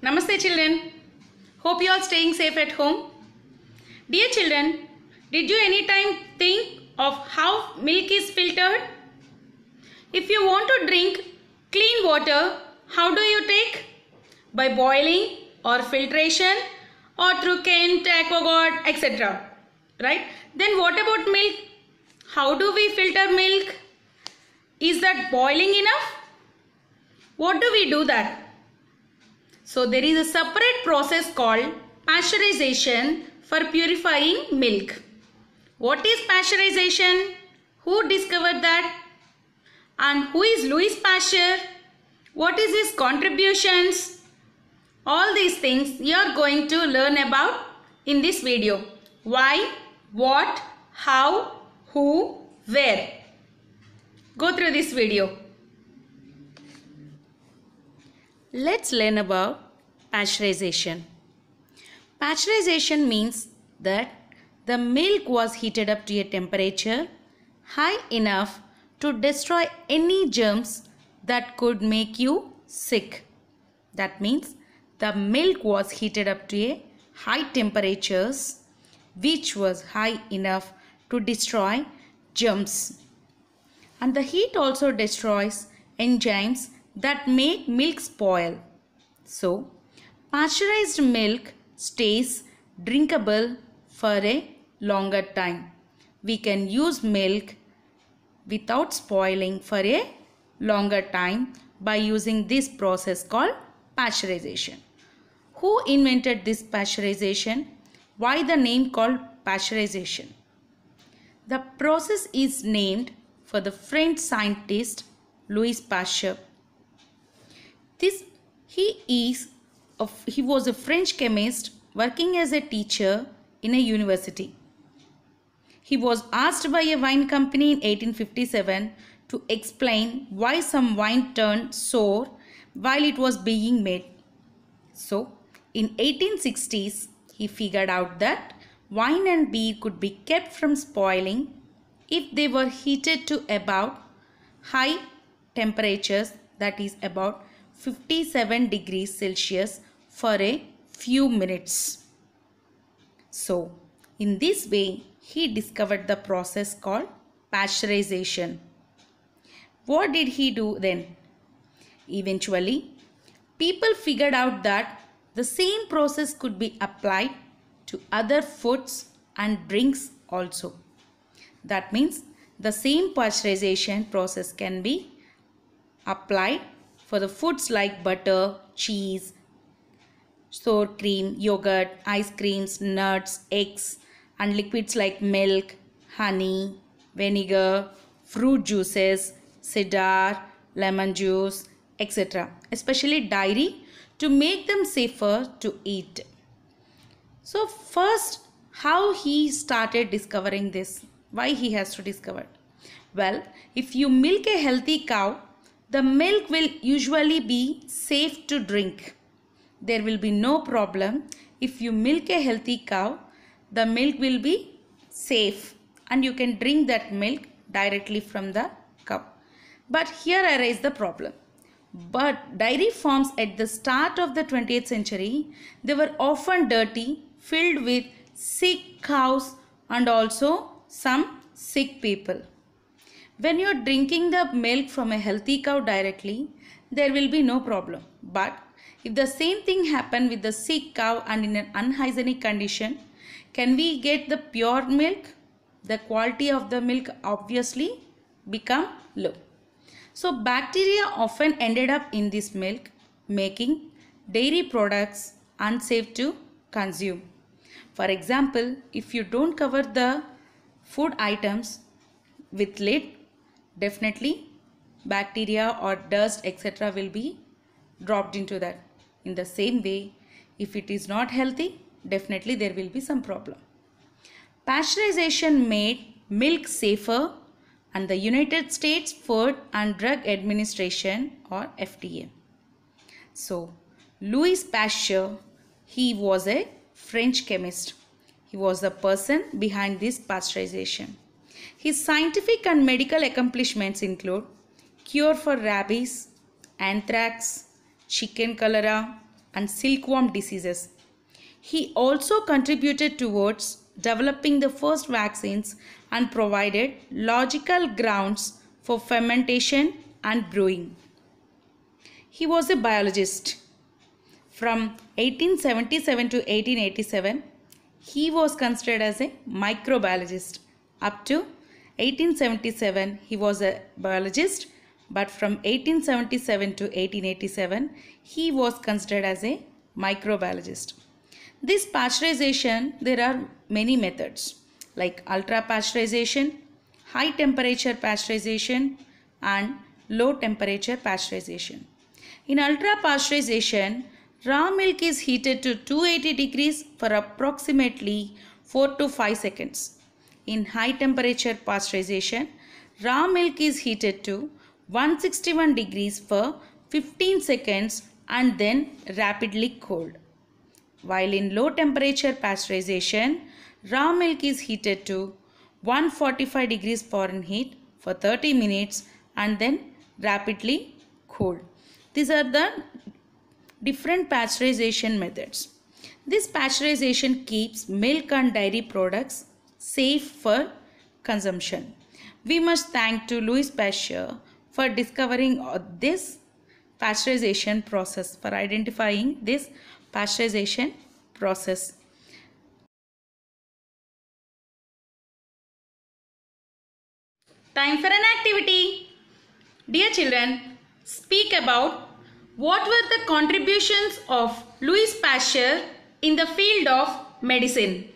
Namaste children. Hope you all staying safe at home. Dear children, did you anytime think of how milk is filtered? If you want to drink clean water, how do you take? By boiling or filtration or through Kent, AquaGuard, etc. Right? Then what about milk? How do we filter milk? Is that boiling enough? What do we do that? So there is a separate process called pasteurization for purifying milk. What is pasteurization? Who discovered that? And who is Louis Pasteur? What is his contributions? All these things you are going to learn about in this video. Why, what, how, who, where. Go through this video. Let's learn about pasteurization. Pasteurization means that the milk was heated up to a temperature high enough to destroy any germs that could make you sick. That means the milk was heated up to a high temperatures which was high enough to destroy germs. And the heat also destroys enzymes that make milk spoil. So, pasteurized milk stays drinkable for a longer time. We can use milk without spoiling for a longer time by using this process called pasteurization. Who invented this pasteurization? Why the name called pasteurization? The process is named for the French scientist Louis Pasteur. He was a French chemist working as a teacher in a university. He was asked by a wine company in 1857 to explain why some wine turned sour while it was being made. So, in 1860s, he figured out that wine and beer could be kept from spoiling if they were heated to about high temperatures, that is about 57 degrees Celsius for a few minutes. So, in this way, he discovered the process called pasteurization. What did he do then? Eventually, people figured out that the same process could be applied to other foods and drinks also. That means the same pasteurization process can be applied for the foods like butter, cheese, sour cream, yogurt, ice creams, nuts, eggs, and liquids like milk, honey, vinegar, fruit juices, cider, lemon juice, etc. Especially dairy to make them safer to eat. So first, how he started discovering this? Why he has to discover? Well, if you milk a healthy cow, the milk will usually be safe to drink. There will be no problem. If you milk a healthy cow, the milk will be safe and you can drink that milk directly from the cow. But here arises the problem. But dairy farms at the start of the 20th century, they were often dirty, filled with sick cows and also some sick people. When you are drinking the milk from a healthy cow directly, there will be no problem. But if the same thing happened with the sick cow and in an unhygienic condition, can we get the pure milk? The quality of the milk obviously become low. So bacteria often ended up in this milk, making dairy products unsafe to consume. For example, if you don't cover the food items with lid, definitely bacteria or dust etc. will be dropped into that. In the same way, if it is not healthy, definitely there will be some problem. Pasteurization made milk safer, and the United States Food and Drug Administration or FDA. So, Louis Pasteur, he was a French chemist. He was the person behind this pasteurization. His scientific and medical accomplishments include cure for rabies, anthrax, chicken cholera, and silkworm diseases. He also contributed towards developing the first vaccines and provided logical grounds for fermentation and brewing. He was a biologist. From 1877 to 1887, he was considered as a microbiologist. Up to 1877, he was a biologist, but from 1877 to 1887, he was considered as a microbiologist. This pasteurization, there are many methods like ultra pasteurization, high temperature pasteurization, and low temperature pasteurization. In ultra pasteurization, raw milk is heated to 280 degrees for approximately 4 to 5 seconds. In high temperature pasteurization, raw milk is heated to 161 degrees for 15 seconds and then rapidly cooled. While in low temperature pasteurization, raw milk is heated to 145 degrees Fahrenheit for 30 minutes and then rapidly cooled. These are the different pasteurization methods. This pasteurization keeps milk and dairy products safe for consumption. We must thank to Louis Pasteur for discovering this pasteurization process, for identifying this pasteurization process. Time for an activity. Dear children, speak about what were the contributions of Louis Pasteur in the field of medicine.